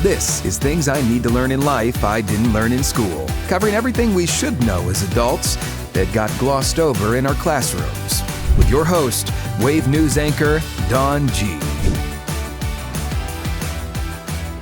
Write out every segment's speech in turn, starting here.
This is Things I Need to Learn in Life I Didn't Learn in School, covering everything we should know as adults that got glossed over in our classrooms. With your host, Wave News anchor, Dawne Gee.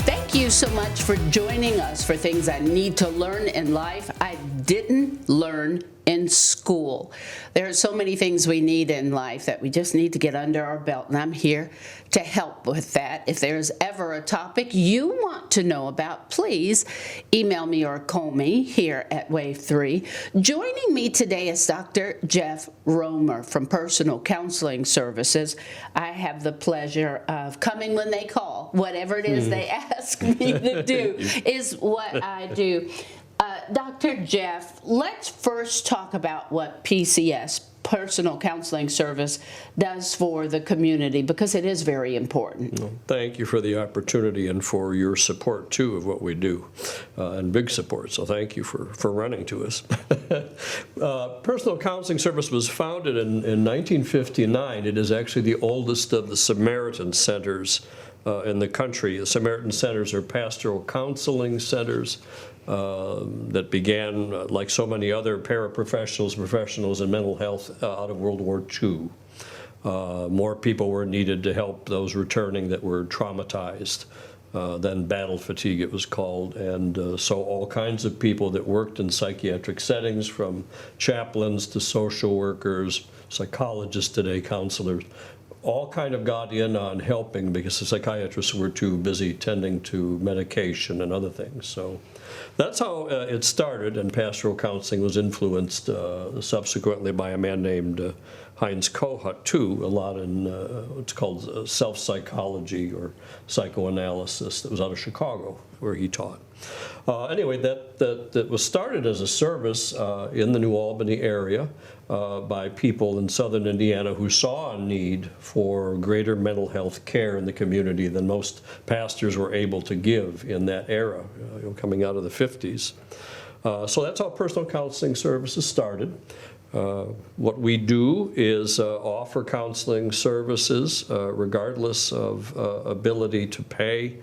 Thank you so much for joining us for Things I Need to Learn in Life I Didn't Learn in School. There are so many things we need in life that we just need to get under our belt, and I'm here to help with that. If there's ever a topic you want to know about, please email me or call me here at Wave 3. Joining me today is Dr. Jeff Romer from Personal Counseling Services. I have the pleasure of coming when they call. Whatever it is they ask me to do is what I do. Dr. Jeff, let's first talk about what PCS, Personal Counseling Service, does for the community, because it is very important. Well, thank you for the opportunity and for your support, too, of what we do, and big support, so thank you for running to us. Personal Counseling Service was founded in 1959. It is actually the oldest of the Samaritan centers in the country. The Samaritan centers are pastoral counseling centers that began, like so many other professionals in mental health out of World War II. More people were needed to help those returning that were traumatized. Then battle fatigue, it was called, and so all kinds of people that worked in psychiatric settings, from chaplains to social workers, psychologists today, counselors, all kind of got in on helping because the psychiatrists were too busy tending to medication and other things. So that's how it started, and pastoral counseling was influenced subsequently by a man named Heinz Kohut, too, a lot in what's called self-psychology or psychoanalysis that was out of Chicago, where he taught. Anyway, that was started as a service in the New Albany area by people in southern Indiana who saw a need for greater mental health care in the community than most pastors were able to give in that era, coming out of the 50s. So that's how Personal Counseling Services started. What we do is offer counseling services regardless of ability to pay.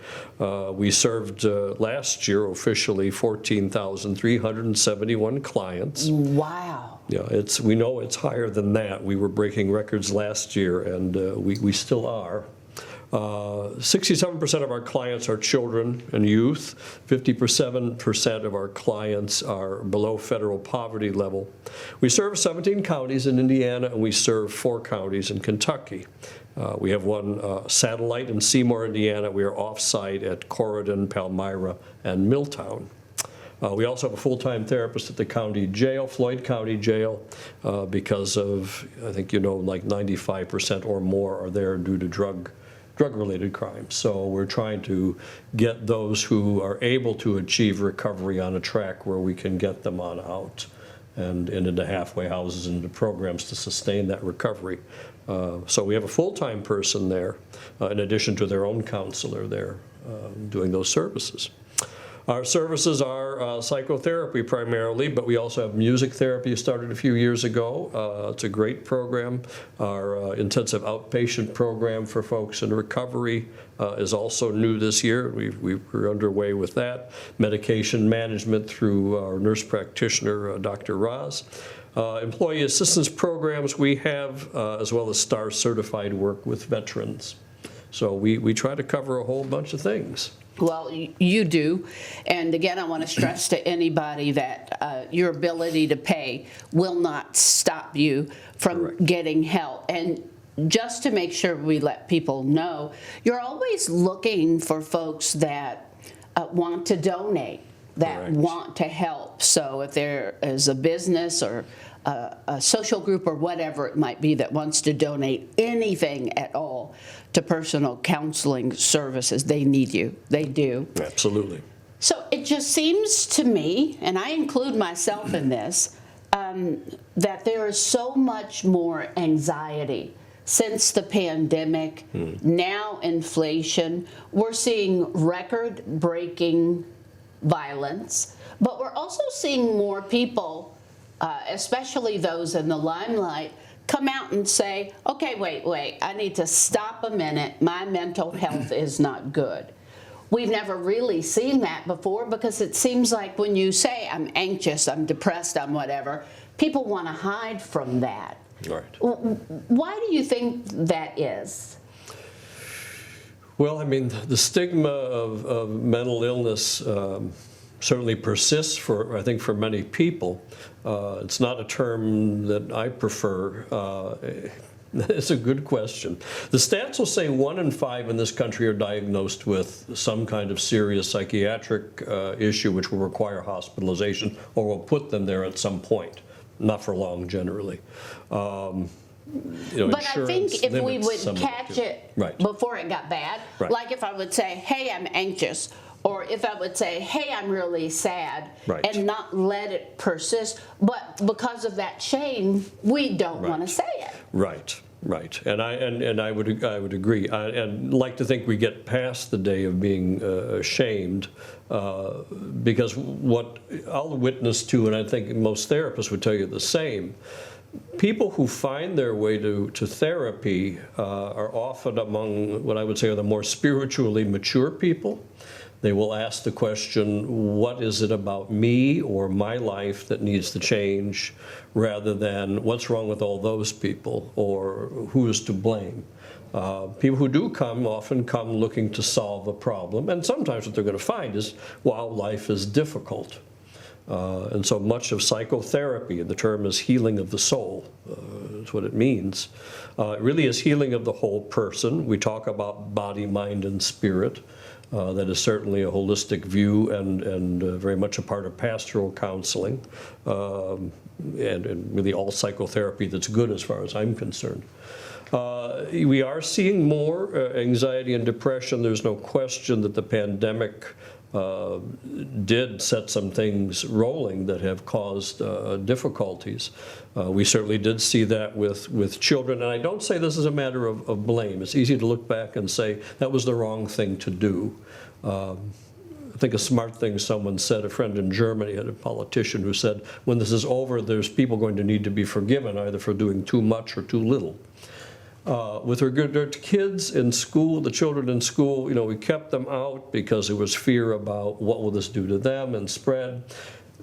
We served last year officially 14,371 clients. Wow. Yeah, we know it's higher than that. We were breaking records last year, and we still are. 67% of our clients are children and youth. 57% of our clients are below federal poverty level. We serve 17 counties in Indiana, and we serve 4 counties in Kentucky. We have one satellite in Seymour, Indiana. We are off-site at Corydon, Palmyra, and Milltown. We also have a full-time therapist at the county jail, Floyd County Jail, because of, I think like 95% or more are there due to drug-related crimes. So we're trying to get those who are able to achieve recovery on a track where we can get them on out and into halfway houses and into programs to sustain that recovery. So we have a full-time person there, in addition to their own counselor there, doing those services. Our services are psychotherapy primarily, but we also have music therapy started a few years ago. It's a great program. Our intensive outpatient program for folks in recovery is also new this year. We're underway with that. Medication management through our nurse practitioner, Dr. Roz. Employee assistance programs we have, as well as STAR certified work with veterans. So we try to cover a whole bunch of things. Well, you do. And again, I want to stress to anybody that your ability to pay will not stop you from getting help. And just to make sure we let people know, you're always looking for folks that want to donate, that want to help. So if there is a business or a social group or whatever it might be that wants to donate anything at all to Personal Counseling Services, they need you. They do. Absolutely. So it just seems to me, and I include myself in this, that there is so much more anxiety since the pandemic, now inflation. We're seeing record-breaking violence, but we're also seeing more people, especially those in the limelight, come out and say, okay, wait, I need to stop a minute. My mental health is not good. we've never really seen that before, because it seems like when you say I'm anxious, I'm depressed, I'm whatever, people want to hide from that. Right. Why do you think that is? Well, I mean, the stigma of mental illness certainly persists I think, for many people. It's not a term that I prefer. It's a good question. The stats will say 1 in 5 in this country are diagnosed with some kind of serious psychiatric issue which will require hospitalization or will put them there at some point. Not for long, generally. But I think if we would catch it before it got bad, like if I would say, hey, I'm anxious, or if I would say, hey, I'm really sad, and not let it persist, but because of that shame, we don't want to say it. Right, and I would agree. And like to think we get past the day of being ashamed, because what I'll witness to, and I think most therapists would tell you the same, people who find their way to therapy are often among what I would say are the more spiritually mature people. They will ask the question, what is it about me or my life that needs to change, rather than what's wrong with all those people or who is to blame. People who do come often come looking to solve a problem, and sometimes what they're going to find is, wow, life is difficult. And so much of psychotherapy, and the term is healing of the soul, is what it means. It really is healing of the whole person. We talk about body, mind, and spirit. That is certainly a holistic view and very much a part of pastoral counseling, and really all psychotherapy that's good as far as I'm concerned. We are seeing more anxiety and depression. There's no question that the pandemic did set some things rolling that have caused difficulties. We certainly did see that with children, and I don't say this is a matter of blame. It's easy to look back and say that was the wrong thing to do. I think a smart thing someone said, a friend in Germany had a politician who said, when this is over, there's people going to need to be forgiven either for doing too much or too little. With regard to kids in school, the children in school, we kept them out because there was fear about what will this do to them and spread.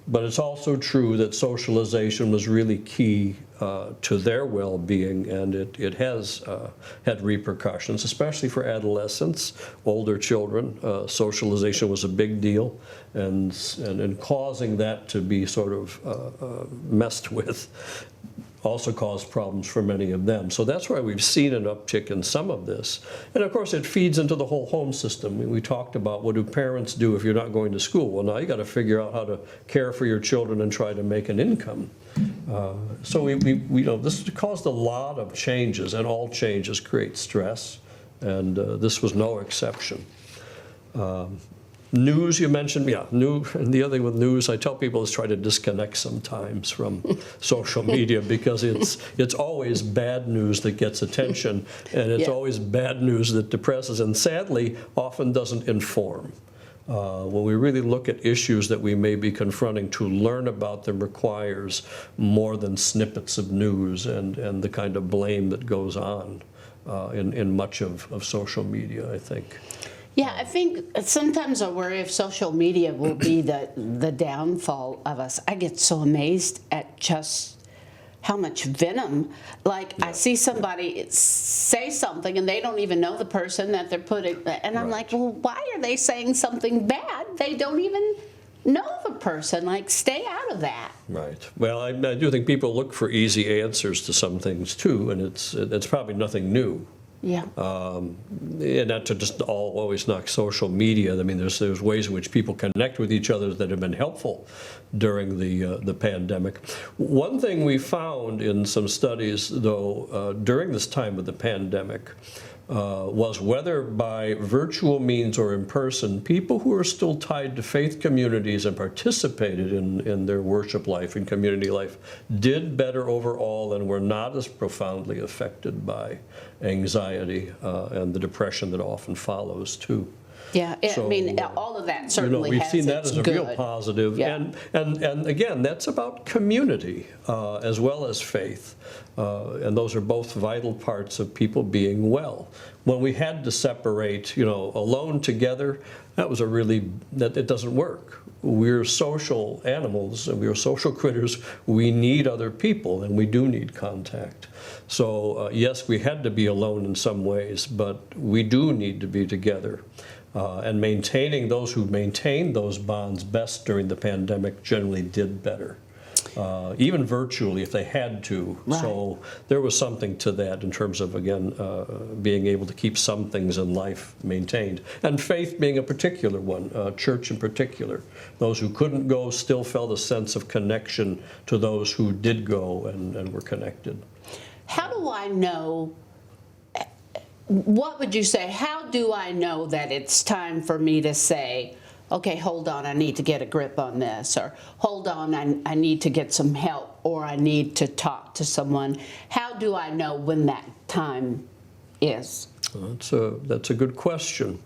But it's also true that socialization was really key to their well-being, and it has had repercussions, especially for adolescents, older children. Socialization was a big deal, and causing that to be sort of messed with also caused problems for many of them. So that's why we've seen an uptick in some of this. And of course it feeds into the whole home system. We talked about, what do parents do if you're not going to school? Well, now you got to figure out how to care for your children and try to make an income. So this caused a lot of changes, and all changes create stress, and this was no exception. News, you mentioned, and the other thing with news, I tell people, is try to disconnect sometimes from social media, because it's always bad news that gets attention, and it's always bad news that depresses, and sadly often doesn't inform. When we really look at issues that we may be confronting, to learn about them requires more than snippets of news and the kind of blame that goes on in much of social media, I think. Yeah, I think sometimes I worry if social media will be the downfall of us. I get so amazed at just how much venom. I see somebody say something and they don't even know the person that they're putting, and I'm like, well, why are they saying something bad? They don't even know the person. Stay out of that. Right. Well, I do think people look for easy answers to some things too, and it's probably nothing new. Yeah. And not to just always knock social media. I mean, there's ways in which people connect with each other that have been helpful during the pandemic. One thing we found in some studies, though, during this time of the pandemic, was whether by virtual means or in person, people who are still tied to faith communities and participated in their worship life and community life did better overall and were not as profoundly affected by anxiety and the depression that often follows too. Yeah, So, I mean, all of that certainly we've has seen that its as a good. real positive. Yeah. And again, that's about community as well as faith. And those are both vital parts of people being well. When we had to separate, alone together, it doesn't work. We're social animals and we're social critters. We need other people and we do need contact. So yes, we had to be alone in some ways, but we do need to be together. And maintaining those who maintained those bonds best during the pandemic generally did better. Even virtually if they had to. Right. So there was something to that in terms of, again, being able to keep some things in life maintained. And faith being a particular one, church in particular. Those who couldn't go still felt a sense of connection to those who did go and were connected. How do I know, what would you say, how do I know that it's time for me to say, okay, hold on, I need to get a grip on this, or hold on, I need to get some help, or I need to talk to someone? How do I know when that time is? That's a good question.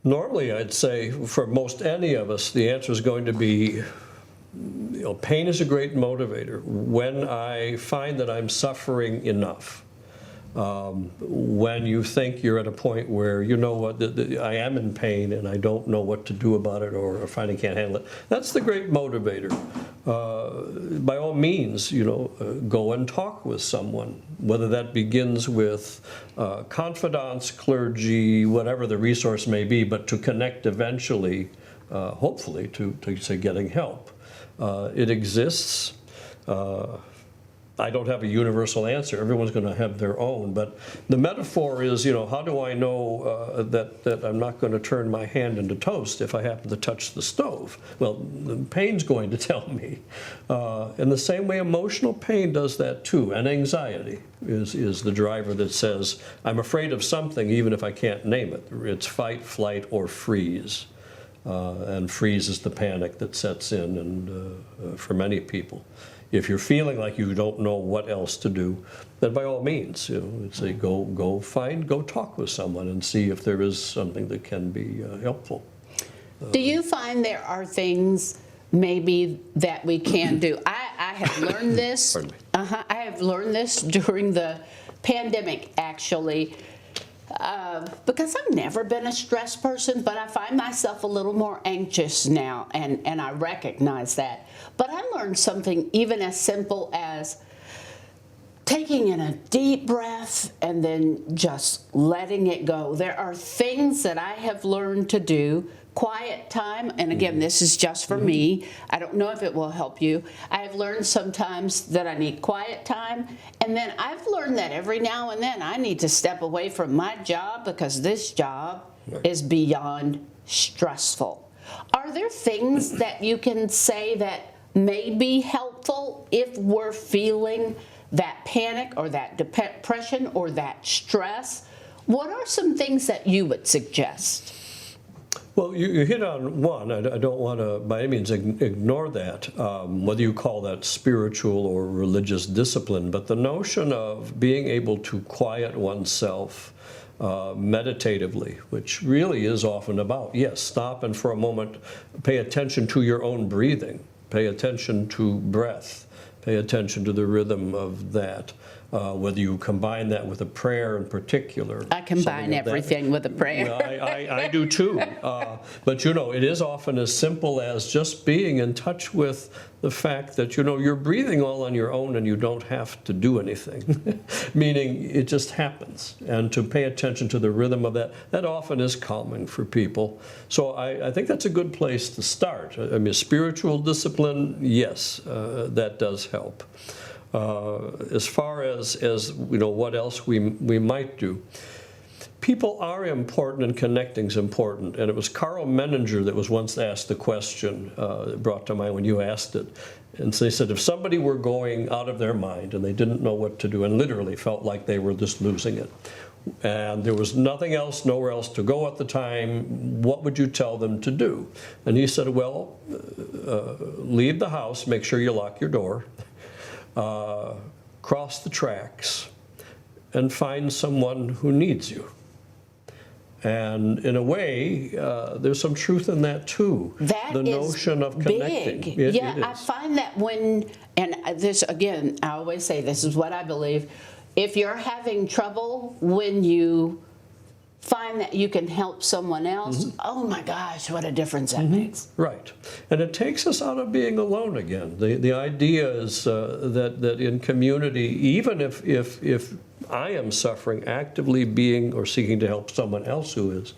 Normally, I'd say for most any of us, the answer is going to be, pain is a great motivator. When I find that I'm suffering enough, when you think you're at a point where I am in pain and I don't know what to do about it, or finally can't handle it, that's the great motivator. By all means, go and talk with someone, whether that begins with confidants, clergy, whatever the resource may be, but to connect eventually, hopefully, to getting help. It exists. I don't have a universal answer. Everyone's going to have their own. But the metaphor is, how do I know that I'm not going to turn my hand into toast if I happen to touch the stove? Well, the pain's going to tell me. In the same way, emotional pain does that too. And anxiety is the driver that says, I'm afraid of something even if I can't name it. It's fight, flight, or freeze. And freeze is the panic that sets in, and for many people. If you're feeling like you don't know what else to do, then by all means, say go talk with someone and see if there is something that can be helpful. Do you find there are things maybe that we can do? I have learned this. Pardon me. I have learned this during the pandemic, actually. Because I've never been a stressed person, but I find myself a little more anxious now, and I recognize that. But I learned something even as simple as taking in a deep breath and then just letting it go. There are things that I have learned to do. Quiet time, and again, this is just for me. I don't know if it will help you. I have learned sometimes that I need quiet time, and then I've learned that every now and then I need to step away from my job because this job is beyond stressful. Are there things that you can say that may be helpful if we're feeling that panic or that depression or that stress? What are some things that you would suggest? Well, you hit on one. I don't want to, by any means, ignore that, whether you call that spiritual or religious discipline. But the notion of being able to quiet oneself meditatively, which really is often about, yes, stop and for a moment pay attention to your own breathing, pay attention to breath, pay attention to the rhythm of that. Whether you combine that with a prayer in particular. I combine everything with a prayer. Well, I do too. But it is often as simple as just being in touch with the fact that, you're breathing all on your own and you don't have to do anything. Meaning it just happens. And to pay attention to the rhythm of that often is calming for people. So I think that's a good place to start. I mean, spiritual discipline, yes, that does help. As far as what else we might do, people are important and connecting is important. And it was Carl Menninger that was once asked the question that brought to mind when you asked it. And so they said, if somebody were going out of their mind and they didn't know what to do and literally felt like they were just losing it, and there was nothing else, nowhere else to go at the time, what would you tell them to do? And he said, well, leave the house, make sure you lock your door. Cross the tracks and find someone who needs you. And in a way, there's some truth in that too. That the is notion of connecting. big. It I is. find that and this again, I always say this is what I believe. If you're having trouble when you find that you can help someone else, oh my gosh, what a difference that makes. Right. And it takes us out of being alone again. The idea is that in community, even if I am suffering, actively being or seeking to help someone else who is,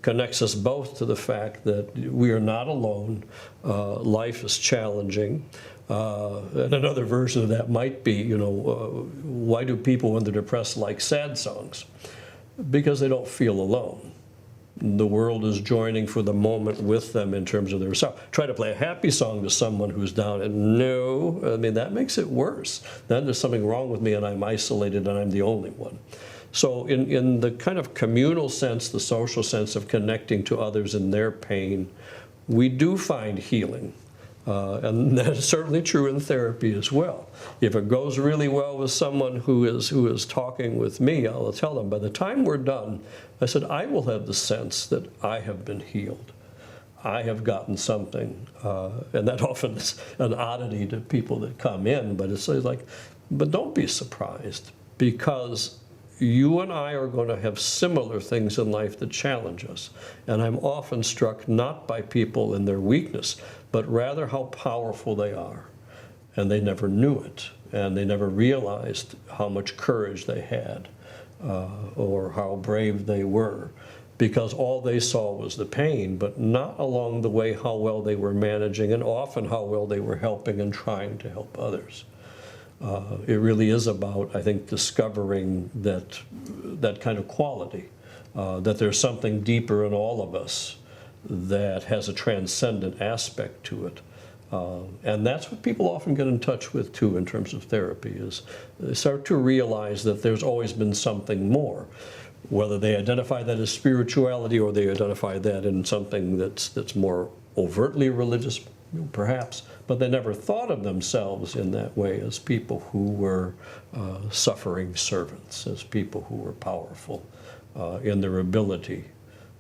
connects us both to the fact that we are not alone. Life is challenging. And another version of that might be, why do people when they're depressed like sad songs? Because they don't feel alone. The world is joining for the moment with them in terms of their sorrow. Try to play a happy song to someone who's down, and that makes it worse. Then there's something wrong with me and I'm isolated and I'm the only one. So in the kind of communal sense, the social sense of connecting to others in their pain, we do find healing. And that is certainly true in therapy as well. If it goes really well with someone who is talking with me, I'll tell them, by the time we're done, I said, I will have the sense that I have been healed. I have gotten something. And that often is an oddity to people that come in, but it's like, but don't be surprised, because you and I are going to have similar things in life that challenge us. And I'm often struck not by people in their weakness, but rather how powerful they are. And they never knew it. And they never realized how much courage they had or how brave they were, because all they saw was the pain, but not along the way how well they were managing, and often how well they were helping and trying to help others. It really is about, I think, discovering that kind of quality, that there's something deeper in all of us that has a transcendent aspect to it. And that's what people often get in touch with, too, in terms of therapy, is they start to realize that there's always been something more, whether they identify that as spirituality or they identify that in something that's more overtly religious, perhaps, but they never thought of themselves in that way as people who were suffering servants, as people who were powerful in their ability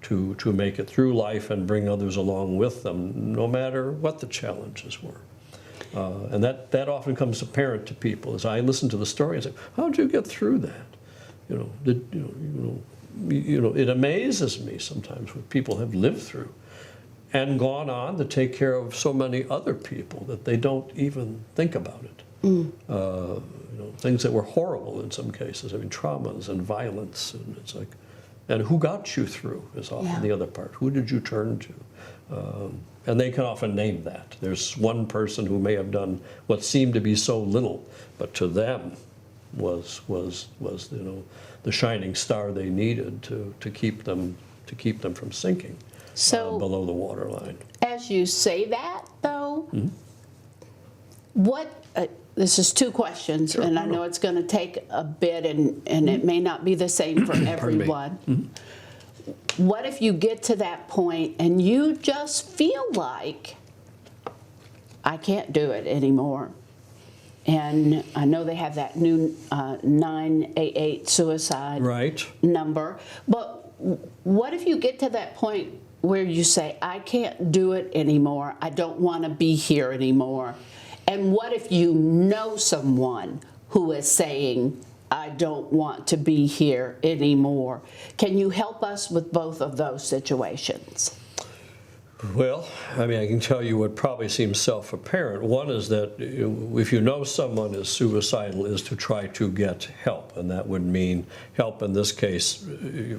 to make it through life and bring others along with them, no matter what the challenges were. And that often comes apparent to people as I listen to the story and say, how did you get through that? It amazes me sometimes what people have lived through and gone on to take care of so many other people that they don't even think about it. Things that were horrible in some cases. I mean, traumas and violence, and it's like, and who got you through is often the other part. Who did you turn to? And they can often name that. There's one person who may have done what seemed to be so little, but to them was the shining star they needed to keep them from sinking. So below the waterline. As you say that, though, what, this is two questions, Sure, and I know it's going to take a bit, and it may not be the same for everyone. What if you get to that point and you just feel like, I can't do it anymore? And I know they have that new 988 suicide number, but what if you get to that point where you say, I can't do it anymore, I don't want to be here anymore? And what if you know someone who is saying, I don't want to be here anymore? Can you help us with both of those situations? Well, I mean, I can tell you what probably seems self-apparent. One is that if you know someone is suicidal, is to try to get help. And that would mean help in this case,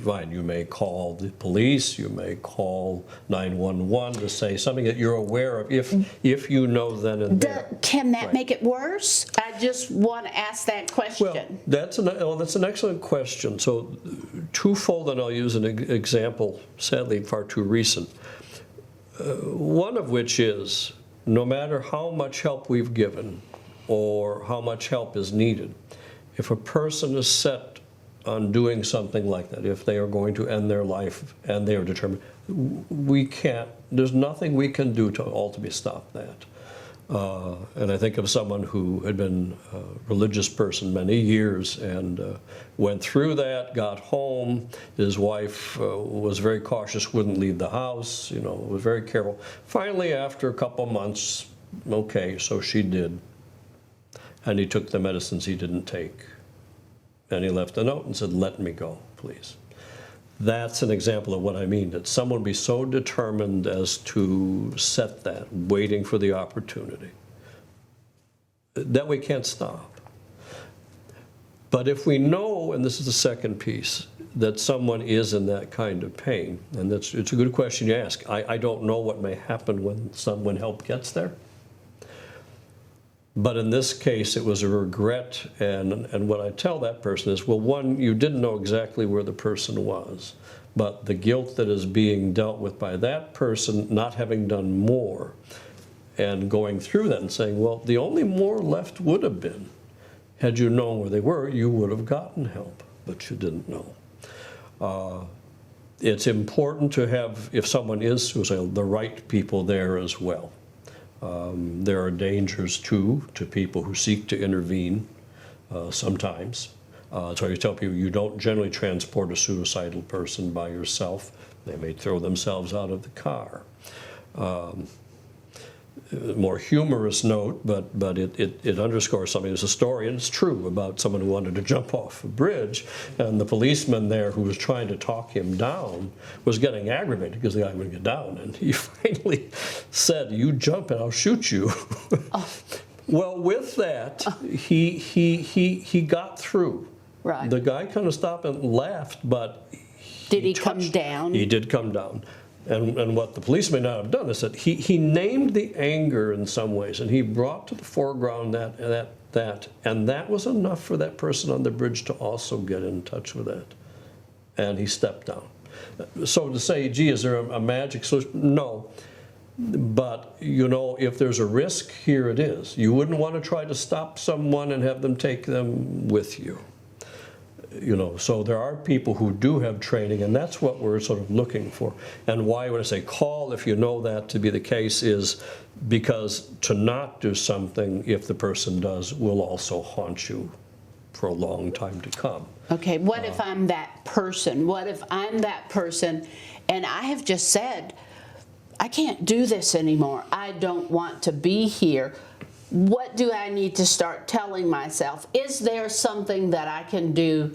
fine, you may call the police, you may call 911 to say something that you're aware of, if you know then and there. Can that make it worse? I just want to ask that question. Well, that's an excellent question. So twofold, and I'll use an example, sadly far too recent. One of which is, no matter how much help we've given or how much help is needed, if a person is set on doing something like that, if they are going to end their life and they are determined, there's nothing we can do to ultimately stop that. And I think of someone who had been a religious person many years and went through that, got home. His wife was very cautious, wouldn't leave the house, was very careful. Finally, after a couple months, okay, so she did. And he took the medicines he didn't take. And he left a note and said, "Let me go, please." That's an example of what I mean, that someone be so determined as to set that, waiting for the opportunity, that we can't stop. But if we know, and this is the second piece, that someone is in that kind of pain, and it's a good question you ask. I don't know what may happen when help gets there. But in this case, it was a regret, and what I tell that person is, well, one, you didn't know exactly where the person was, but the guilt that is being dealt with by that person not having done more, and going through that and saying, well, the only more left would have been, had you known where they were, you would have gotten help, but you didn't know. It's important to have, if someone is suicidal, the right people there as well. There are dangers, too, to people who seek to intervene sometimes. So I tell people you don't generally transport a suicidal person by yourself. They may throw themselves out of the car. More humorous note, but it underscores something. There's a story, and it's true, about someone who wanted to jump off a bridge, and the policeman there who was trying to talk him down was getting aggravated because the guy wouldn't get down, and he finally said, "You jump and I'll shoot you." Oh. Well, with that, he got through. Right. The guy kind of stopped and laughed, but did he come down? He did come down. And what the police may not have done is that he named the anger in some ways, and he brought to the foreground that, and that was enough for that person on the bridge to also get in touch with that. And he stepped down. So to say, gee, is there a magic solution? No. But, if there's a risk, here it is. You wouldn't want to try to stop someone and have them take them with you. So there are people who do have training, and that's what we're sort of looking for. And why when I say call, if you know that to be the case, is because to not do something, if the person does, will also haunt you for a long time to come. Okay, what if I'm that person? What if I'm that person and I have just said, I can't do this anymore. I don't want to be here. What do I need to start telling myself? Is there something that I can do?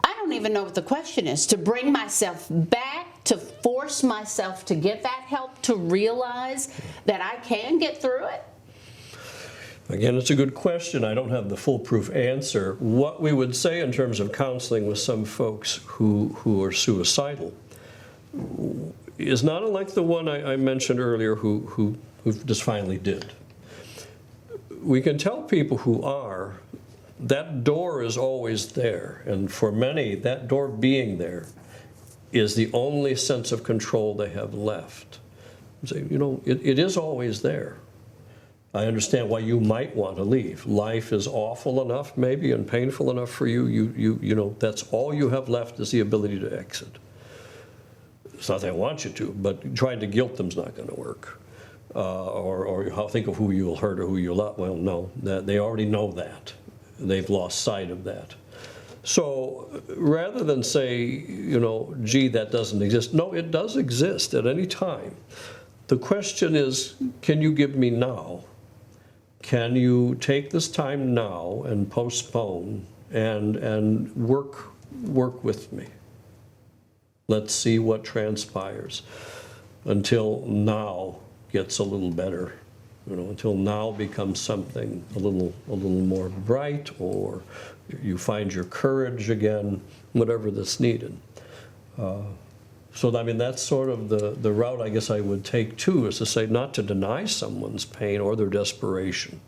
I don't even know what the question is. To bring myself back, to force myself to get that help, to realize that I can get through it? Again, it's a good question. I don't have the foolproof answer. What we would say in terms of counseling with some folks who are suicidal is not unlike the one I mentioned earlier who just finally did. We can tell people who are, that door is always there. And for many, that door being there is the only sense of control they have left. So, it is always there. I understand why you might want to leave. Life is awful enough, maybe, and painful enough for you. You that's all you have left is the ability to exit. It's not that I want you to, but trying to guilt them is not going to work. Or think of who you'll hurt or who you'll not. Well, no, they already know that. They've lost sight of that. So rather than say, gee, that doesn't exist. No, it does exist at any time. The question is, can you give me now? Can you take this time now and postpone and work with me? Let's see what transpires until now gets a little better, until now becomes something a little more bright, or you find your courage again, whatever that's needed. So that's sort of the route I guess I would take too, is to say not to deny someone's pain or their desperation,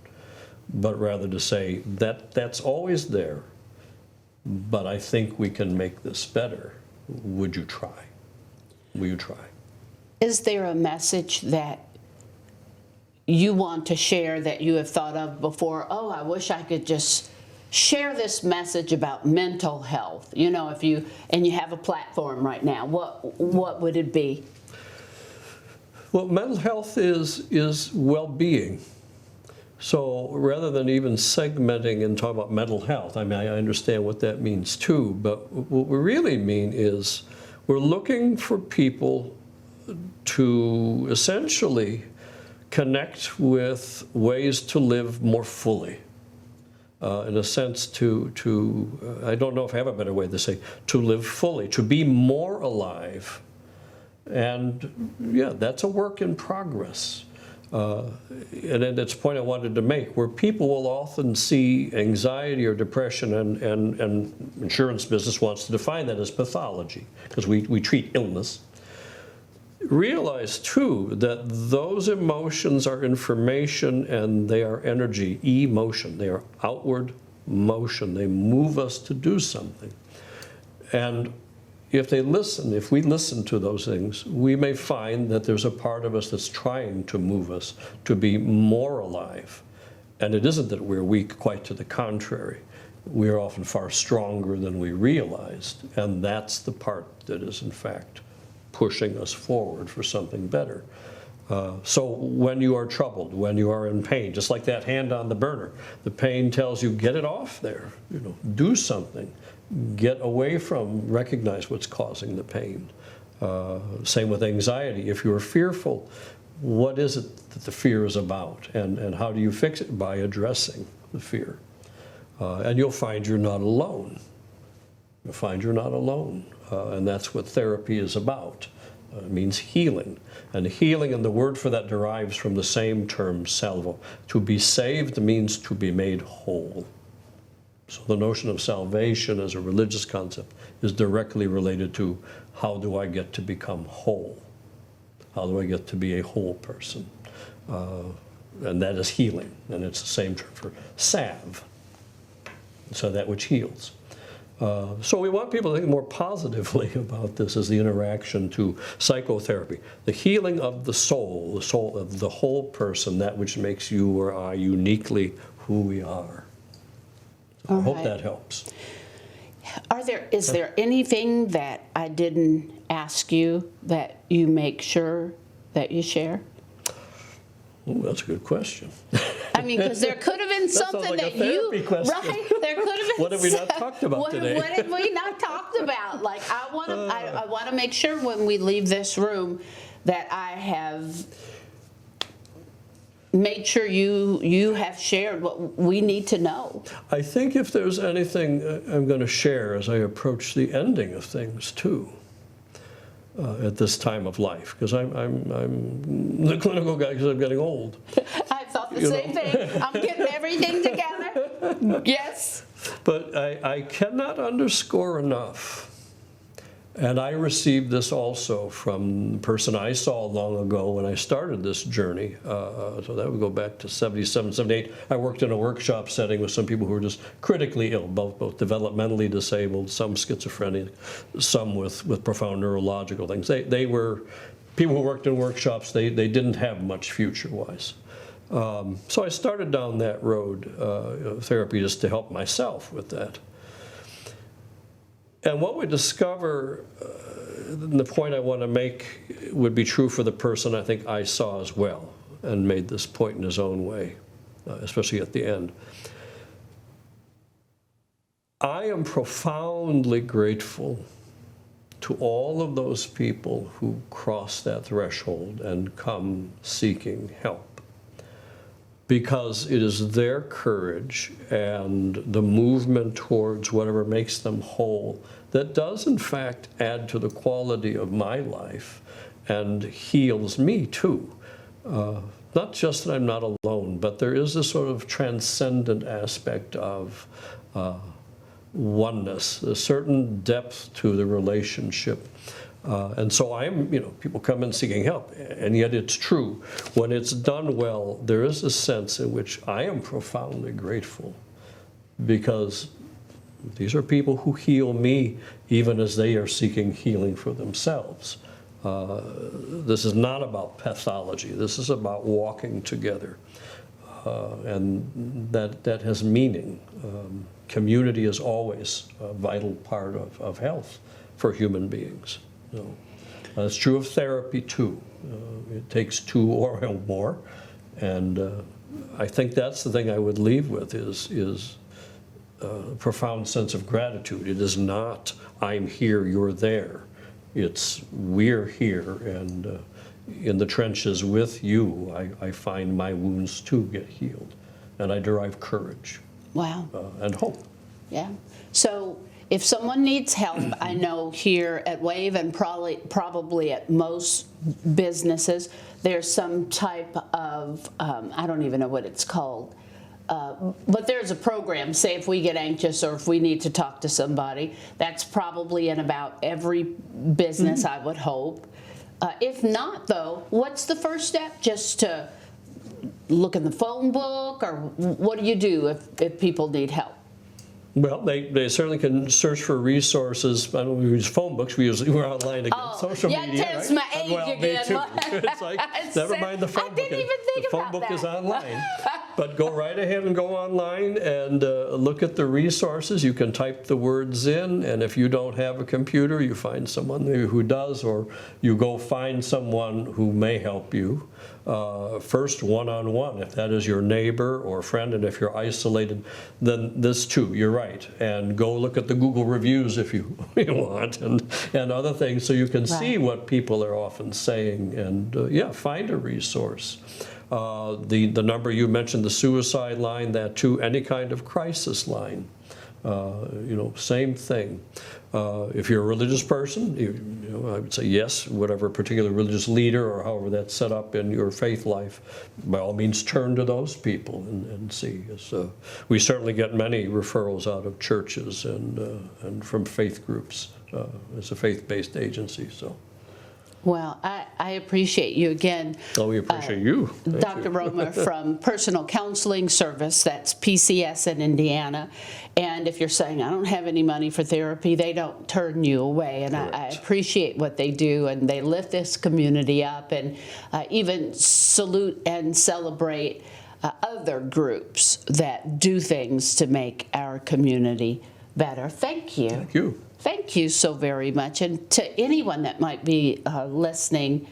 but rather to say that's always there, but I think we can make this better. Would you try? Will you try? Is there a message that you want to share that you have thought of before? Oh, I wish I could just share this message about mental health. If you have a platform right now, what would it be? Well, mental health is well-being. So rather than even segmenting and talking about mental health, I mean, I understand what that means too, but what we really mean is we're looking for people to essentially connect with ways to live more fully. In a sense, I don't know if I have a better way to say, to live fully, to be more alive. And yeah, that's a work in progress. And that's the point I wanted to make, where people will often see anxiety or depression, and insurance business wants to define that as pathology, because we treat illness. Realize too that those emotions are information and they are energy, emotion. They are outward motion. They move us to do something. And if we listen to those things, we may find that there's a part of us that's trying to move us to be more alive. And it isn't that we're weak, quite to the contrary. We're often far stronger than we realized. And that's the part that is, in fact, pushing us forward for something better. So when you are troubled, when you are in pain, just like that hand on the burner, the pain tells you, get it off there, do something. Get away from, recognize what's causing the pain. Same with anxiety. If you're fearful, what is it that the fear is about? And how do you fix it? By addressing the fear. And you'll find you're not alone. You'll find you're not alone. And that's what therapy is about. It means healing. And healing, and the word for that derives from the same term, salvo. To be saved means to be made whole. So the notion of salvation as a religious concept is directly related to how do I get to become whole? How do I get to be a whole person? And that is healing. And it's the same term for salve. So that which heals. So we want people to think more positively about this as the interaction to psychotherapy. The healing of the soul of the whole person, that which makes you or I uniquely who we are. So I hope that helps. Is there anything that I didn't ask you that you make sure that you share? Oh, that's a good question. I mean, because there could have been something like that a therapy question. Right? There could have been. What have we not talked about today? What have we not talked about? Like, I want to make sure when we leave this room that I have made sure you have shared what we need to know. I think if there's anything I'm going to share as I approach the ending of things too, at this time of life, because I'm the clinical guy because I'm getting old. I thought the same thing. I'm getting everything together. Yes. But I cannot underscore enough, and I received this also from the person I saw long ago when I started this journey. So that would go back to 77, 78. I worked in a workshop setting with some people who were just critically ill, both developmentally disabled, some schizophrenic, some with profound neurological things. They were people who worked in workshops. They didn't have much future-wise. So I started down that road of therapy just to help myself with that. And what we discover, the point I want to make would be true for the person I think I saw as well, and made this point in his own way, especially at the end. I am profoundly grateful to all of those people who cross that threshold and come seeking help, because it is their courage and the movement towards whatever makes them whole that does in fact add to the quality of my life and heals me too. Not just that I'm not alone, but there is this sort of transcendent aspect of oneness, a certain depth to the relationship. And so people come in seeking help, and yet it's true. When it's done well, there is a sense in which I am profoundly grateful, because these are people who heal me even as they are seeking healing for themselves. This is not about pathology. This is about walking together. And that has meaning. Community is always a vital part of health for human beings. It's true of therapy too. It takes two or more, and I think that's the thing I would leave with is a profound sense of gratitude. It is not I'm here, you're there. It's we're here, and in the trenches with you, I find my wounds too get healed, and I derive courage. Wow. And hope. Yeah. So if someone needs help, I know here at WAVE and probably at most businesses, there's some type of, I don't even know what it's called, but there's a program, say if we get anxious or if we need to talk to somebody, that's probably in about every business, I would hope. If not, though, what's the first step? Just to look in the phone book, or what do you do if people need help? Well, they certainly can search for resources. I don't use phone books. We're online again. Social media, that's right? my age Well, again. me too. It's like, never mind the phone book. I didn't even think the phone about book that. is online. But go right ahead and go online and look at the resources. You can type the words in, and if you don't have a computer, you find someone who does, or you go find someone who may help you. First, one-on-one, if that is your neighbor or friend, and if you're isolated, then this too, you're right. And go look at the Google reviews if you want, and other things, so you can see what people are often saying, and yeah, find a resource. The number you mentioned, the suicide line, that too, any kind of crisis line, same thing. If you're a religious person, I would say yes, whatever particular religious leader or however that's set up in your faith life, by all means turn to those people and see. So we certainly get many referrals out of churches and from faith groups. It's a faith-based agency, so. Well, I appreciate you again. Oh, we appreciate you. Dr. Romer from Personal Counseling Service, that's PCS in Indiana. And if you're saying, I don't have any money for therapy, they don't turn you away. And I appreciate what they do, and they lift this community up, and even salute and celebrate other groups that do things to make our community better. Thank you. Thank you. Thank you so very much. And to anyone that might be listening,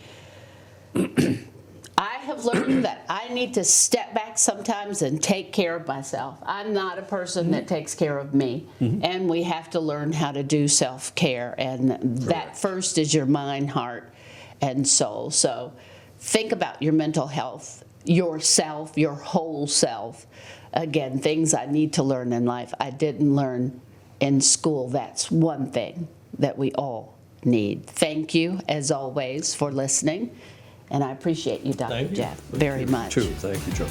I have learned that I need to step back sometimes and take care of myself. I'm not a person that takes care of me, and we have to learn how to do self-care, and that first is your mind, heart, and soul. So think about your mental health, yourself, your whole self. Again, things I need to learn in life I didn't learn in school. That's one thing that we all need. Thank you, as always, for listening, and I appreciate you, Dr. Jeff, very much. Thank you, Joe.